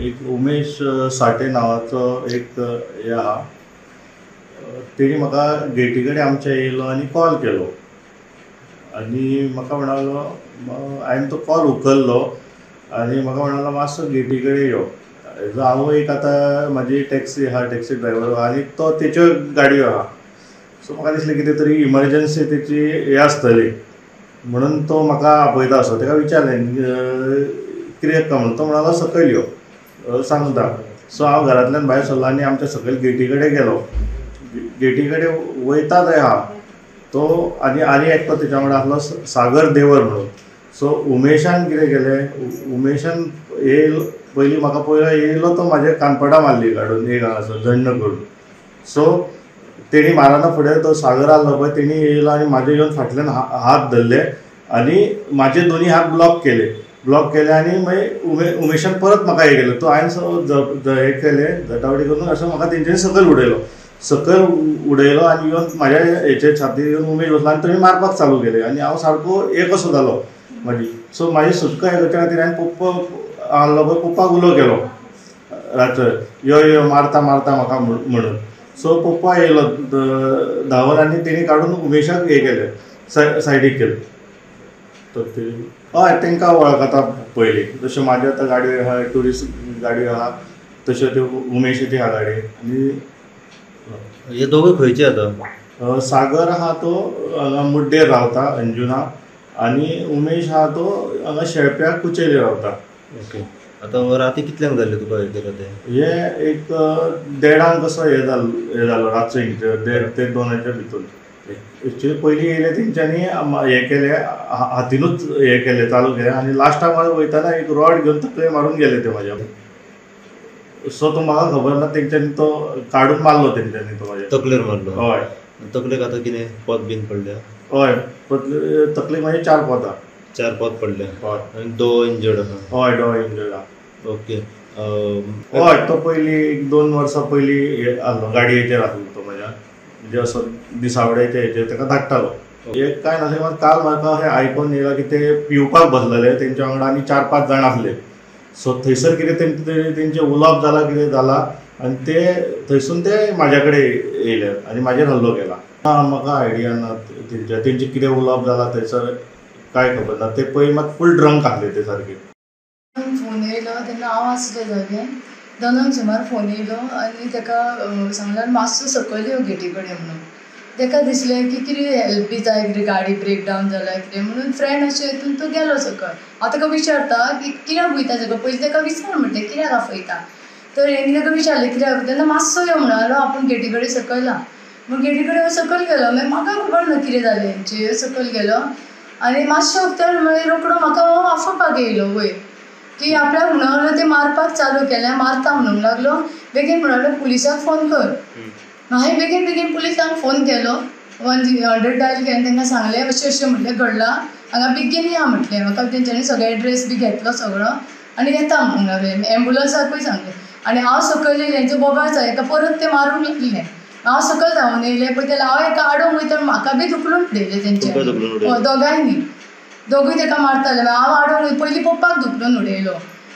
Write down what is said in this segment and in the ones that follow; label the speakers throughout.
Speaker 1: एक उमेश साठे नावाचो एक हे आहा, तेणी म्हाका गेटी कडेन आमच्या येयलो आनी कॉल केलो आनी म्हाका म्हणालो हांवें तो कॉल उखल्लो आनी म्हाका म्हणालो मातसो गेटी कडेन यो. हांव एक आतां म्हाजी टॅक्सी आहा, टॅक्सी ड्रायव्हर आहा आनी तो तेच्यो गाडयो आहा. सो म्हाका दिसलें कितें तरी इमर्जन्सी तेची हे आसतली म्हणून तो म्हाका आपयता असो. ताका विचारलें कित्याक काय म्हणून. तो म्हणालो सकयल यो सांगता. सो हांव घरांतल्यान भायर सरलो आनी आमच्या सकयल गेटी कडेन गेलो. गेटी कडेन वयता थंय आहा तो आनी एकटो तेच्या वांगडा आसलो सागर देवर म्हणून. सो उमेशान कितें केलें, उमेशान येयलो पयलीं म्हाका पयलो येयलो तो म्हाजे कानपडां मारली काडून एक हांगासर जण्ण करून. सो तेणी मारना फुडें तो सागर आसलो पळय तेणी येयलो आनी म्हाजे येवन फाटल्यान हात धरले आनी म्हाजे दोनी हात ब्लॉक केले आनी मागीर उमेशान परत म्हाका हे केलें. तो हांवें हे केलें झटावटी करून असो म्हाका तेंच्यांनी सकयल उडयलो आनी येवन म्हाज्या हेचे छातीर येवन उमेश बसलो आनी थंय मारपाक चालू केलें आनी हांव सारको एक कसो जालो म्हाजी. सो म्हाजी सुटका हे करचे खातीर हांवें पप्पा आहलो पळय पप्पाक उलो केलो रातचो यो मारता म्हाका म्हणून. सो पप्पा येयलो धांवन आनी तेणी काडून उमेशाक हे केलें सायडीक केलें. हय तांकां वळखता पयलीं जश्यो म्हाज्यो आतां गाडयो आहा ट्युरिस्ट गाडयो आहा तश्यो त्यो उमेशाची आहा गाडी. आनी
Speaker 2: हे दोगूय खंयचे आतां?
Speaker 1: सागर आहा तो हांगा मुड्डेर रावता अंजुना आनी उमेश आहा तो हांगा शेळप्या कुचेली रावता.
Speaker 2: ओके. आतां राती कितल्यांक जाल्लें तुका हे केलें तें?
Speaker 1: हे एक 1:30 कसो हे जालो रातचो ते 2:00च्या भितर. एक्चुली पयलीं येयले तेंच्यांनी हे केलें हातीनूच हे केलें चालू केलें आनी लास्टाक वयताना एक रॉड घेवन तकले मारून गेले ते म्हाज्या. सो तो म्हाका खबर ना तेंच्यांनी तो काडून मारलो तेंच्यांनी तो म्हाज्या
Speaker 2: तकलेर मारलो?
Speaker 1: हय.
Speaker 2: तकलेक आतां कितें पोत बीन पडल्या?
Speaker 1: हय तकलेक म्हाजे 4 पोतां.
Speaker 2: 4 पोत पडले?
Speaker 1: हय.
Speaker 2: आनी डो इंजर्ड आहा?
Speaker 1: हय डो इंजर्ड आहा.
Speaker 2: ओके.
Speaker 1: हय तो पयलीं 1-2 वर्सां पयलीं आसलो गाडयेचेर आसलो तो म्हाज्या म्हणजे असो दिसावड्याच्या हेचेर ताका धाडटालो. एक काय नासलें मात काल म्हाका अशें आयकून येयलां की ते पिवपाक बसलेले तेंच्या वांगडा आनी 4-5 जाण आसले. सो थंयसर कितें तेंचें उलोवप जालां कितें जालां आनी ते थंयसून ते म्हाज्या कडेन येयले आनी म्हाजेर हल्लो केला. म्हाका आयडिया ना तेंचें कितें उलोवप जालां थंयसर कांय खबर ना. ते पळय मात फूल ड्रंक आसले ते सारके.
Speaker 3: फोन येयलो तेन्ना हांव आसले जाग्यार 2:00 सुमार फोन येयलो आनी ताका सांगल्यार मातसो सकयल यो गेटी कडेन म्हणून. ताका दिसलें की कितें हेल्प बी जाय कितें गाडी ब्रेक डावन जाला कितें म्हणून फ्रेंड अशें हितून तो गेलो सकयल. हांव ताका विचारता की कित्याक वयता सकयल पयलीं ताका विचार म्हणटा कित्याक आपयता. तर हेणी ताका विचारलें कित्याक तेन्ना मातसो यो म्हणलो आपूण गेटी कडेन सकयल आहा. मग गेटी कडेन सकयल गेलो मागीर म्हाका खबर ना कितें जालें हेंचें. सकयल गेलो आनी मातशे वक्तार मागीर रोखडो म्हाका वाफरपाक येयलो वयर की आपल्याक म्हणून ते मारपाक चालू केलें मारता म्हणूंक लागलो. बेगीन म्हणलो पुलिसाक फोन कर. हांवें बेगीन पुलिसांक फोन केलो 100 डायल केलें तांकां सांगलें अशें म्हटलें घडलां हांगा बेगीन या म्हटलें. म्हाका तेंच्यांनी सगळे एड्रेस बी घेतलो सगळो आनी येता म्हणूंक लागलें. एम्बुलंसाकूय सांगलें आनी हांव सकयल येयलें हेंचो बोबाळ हेका परत ते मारूंक लागलें. हांव सकयल धांवन येयलें पळय तें हांव एका आडोंक वयता म्हाका बी धुकलून उडयलें तेंच्यांनी दोगांयनी. दोगूय ताका मारताले. हांव आडोंक पयलीं पप्पाक धुकलून उडयलो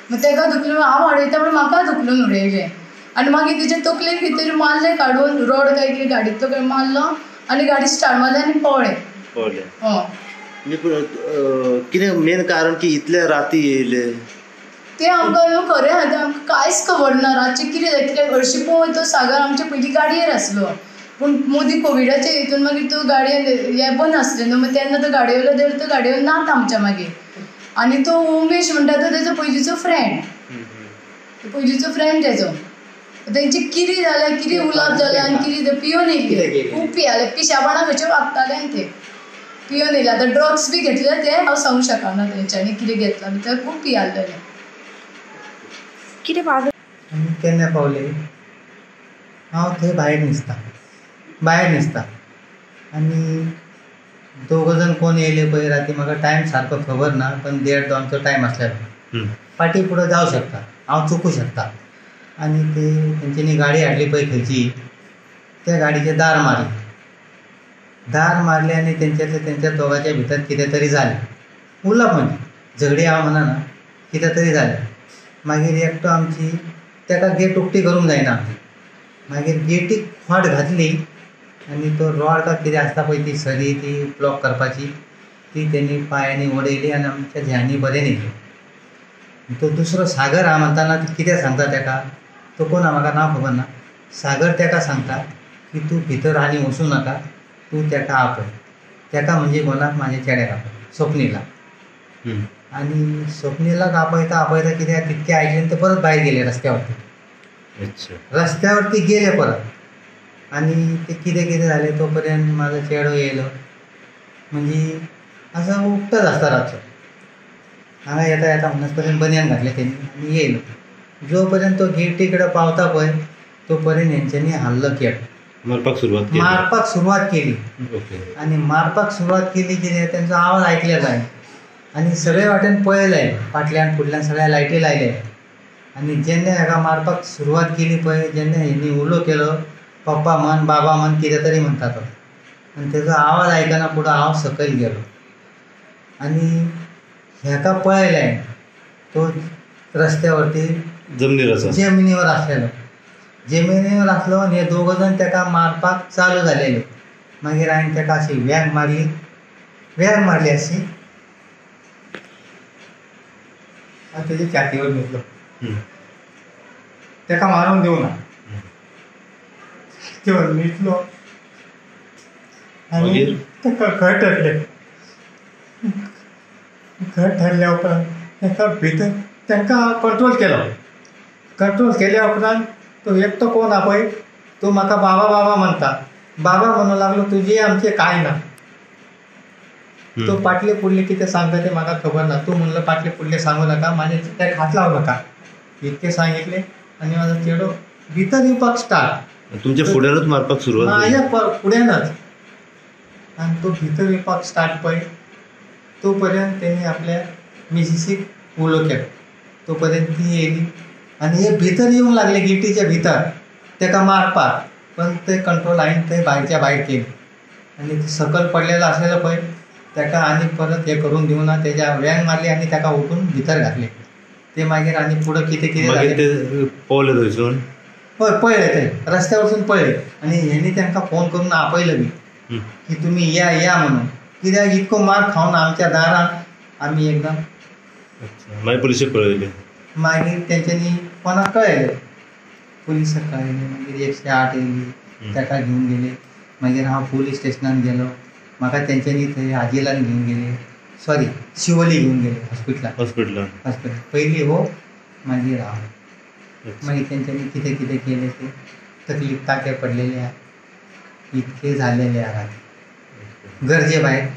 Speaker 3: मागीर ताका धुकलून हांव आडयता म्हणून म्हाका धुकलून उडयलें आनी मागीर तेजे तकले भितर मारलें काडून रॉड काय कितें गाडयेंतलो काय मारलो आनी गाडी स्टार्ट मारली आनी पळ्ळें.
Speaker 2: कितें मेन कारण की इतले राती येयले
Speaker 3: ते आमकां न्हू खरें आमकां कांयच खबर ना रातचें कितें जालें. कित्याक हरशीं पळोवन तो सागर आमचे पयलीं गाडयेर आसलो पूण मोदी कोविडाच्या हितून मागीर तो गाडयेन हे बंद आसलें न्हू मागीर तेन्ना तो गाडयेलो धर तो गाडयेलो नात आमच्या मागीर. आनी तो उमेश म्हणटा तो तेजो पयलींचो फ्रेंड तेजो. तेंचें कितें जालें कितें उलोवप जालें आनी कितें पियोन येयले खूब पियाले पिशापणां खंयचे वागताले आनी ते पियोन येयले. आतां ड्रग्स बी घेतले ते हांव सांगूंक शकना तेंच्यांनी कितें घेतलां भितर खूब पियाल्लेले.
Speaker 4: कितें आमी केन्ना पावले हांव थंय भायर न्हिसता आनी 2 जाण कोण येयले पळय राती म्हाका टायम सारको खबर ना पण 1:30 आमचो टायम आसलेलो. फाटीं फुडें जावं शकता हांव चुकूं शकता. आनी तेंच्यांनी गाडी हाडली पळय खंयची त्या गाडयेचें दार मारलें आनी तेंच्या दोगांच्या भितर कितें तरी जालें. उलोवप म्हणजे झगडी हांव म्हणना कितें तरी जालें. मागीर एकटो आमची ताका गेट उक्ती करूंक जायना आमची. मागीर गेटीक खोट घातली आनी तो रॉड काय कितें आसता पळय ती सरी ती ब्लॉक करपाची ती तेणी पांयांनी उडयली आनी आमच्या ध्यानी बरें न्हिदलें. तो दुसरो सागर हा म्हणटाना कितें सांगता ताका तो कोण हा म्हाका नांव खबर ना. सागर ताका सांगता की तूं भितर आनी वचूं नाका, तूं ताका आपय. ताका म्हणजे कोणाक म्हाज्या चेड्याक आपय, स्वप्नीला. आनी स्वप्नीलाक आपयता आपयता कितें तितकें आयकलें ते परत भायर गेले रस्त्यावरती.
Speaker 2: अच्छा.
Speaker 4: रस्त्यावरती गेले परत आनी ते कितें कितें जालें तो पर्यंत म्हाजो चेडो येयलो. म्हणजे असो उक्तोच आसता रातचो. हांगा येता येता म्हणून पर्यंत बनयान घातलें तेणी आनी येयलो. जो पर्यंत तो गेटी कडेन पावता पळय तो पर्यंत हेंच्यांनी हाल्लो खेळ
Speaker 2: मारपाक सुरवात केली.
Speaker 4: मारपाक सुरवात केली.
Speaker 2: ओके.
Speaker 4: आनी मारपाक सुरवात केली कितें तेंचो आवाज आयकले जाय आनी सगळे वाटेन पळयलें फाटल्यान फुडल्यान सगळ्या लायटी लायले. आनी जेन्ना हाका मारपाक सुरवात केली पळय जेन्ना हेणी उलो केलो पप्पा म्हण बाबा म्हण कितें तरी म्हणटा तो आनी तेजो आवाज आयकना फुडें हांव सकयल गेलो. आनी हेका पळयलें तो रस्त्यावरती
Speaker 2: जमनीर आसा.
Speaker 4: जमिनीवर आसलेलो. जमिनीवर आसलो आनी हे दोग जाण ताका मारपाक चालू जालेले. मागीर हांवें ताका अशी वॅंग मारली अशी आनी तेजे छातयेवर न्हिदलो. ताका मारूंक दिवना. छातयेवर न्हिदलो आनी
Speaker 2: मागीर?
Speaker 4: ताका घट धरलें. घट धरल्या उपरांत ताका भितर तांकां कंट्रोल केलो. कंट्रोल केल्या उपरांत तो एकटो कोण हा पळय तो म्हाका बाबा बाबा म्हणटा. बाबा म्हणूंक लागलो तुजी आमचें कांय ना. तो पाटले पुडले कितें सांगता तें म्हाका खबर ना. तूं म्हणलो पाटले पुडले सांगू नाका म्हाजे चिड्याक हात लावं नाका इतकें सांगितलें आनी म्हाजो चेडो भितर येवपाक स्टार्ट.
Speaker 2: तुमच्या फुड्यानूच मारपाक सुरवात केली.
Speaker 4: म्हाज्या फुड्यानच. आनी तो भितर येवपाक स्टार्ट पळय तो पर्यंत तेणी आपल्या मिसेसीक उलो केलो. तो पर्यंत ती येयली आनी हे भितर येवंक लागले गेटीच्या भितर ताका मारपाक. पण ते कंट्रोल हांवें थंय भायरच्या भायर केली आनी सकयल पडलेलो आसलेलो पळय ताका आनी परत हें करूंक दिवना. तेज्या वॅंग मारली आनी ताका उठून भितर घातलें. ते मागीर आनी फुडें कितें कितें
Speaker 2: मागीर
Speaker 4: जालें
Speaker 2: ते पावले थंयसून.
Speaker 4: हय पळयलें थंय रस्त्या वचून पळयलें आनी हेणी तांकां फोन करून आपयलो बी की तुमी या म्हणून. कित्याक इतको मार खावन आमच्या दारान आमी एकदम.
Speaker 2: अच्छा. मागीर पुलिशेक कळयलें.
Speaker 4: मागीर तेंच्यांनी कोणाक कळयलें. पुलिसाक कळयलें. मागीर 108 येयली ताका घेवन गेले. मागीर हांव पुलीस स्टेशनान गेलो. म्हाका तेंच्यांनी थंय आजिलान घेवन गेले. सॉरी शिवोली घेवन गेले हॉस्पिटलान. पयलीं हो मागीर हांव. मागीर तेंच्यांनी कितें कितें केलें ते तकलीक टाके पडलेले आहा इतके झालेले आहा. गरजे भायर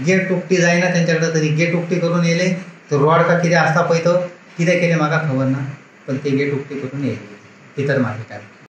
Speaker 4: गेट उक्ती जायना तेंच्या कडेन तरी गेट उक्ती करून येयले. तो रॉड का कितें आसता पळय तो कितें केलें म्हाका खबर ना. पण ते गेट उक्ती करून येयले भितर मारले.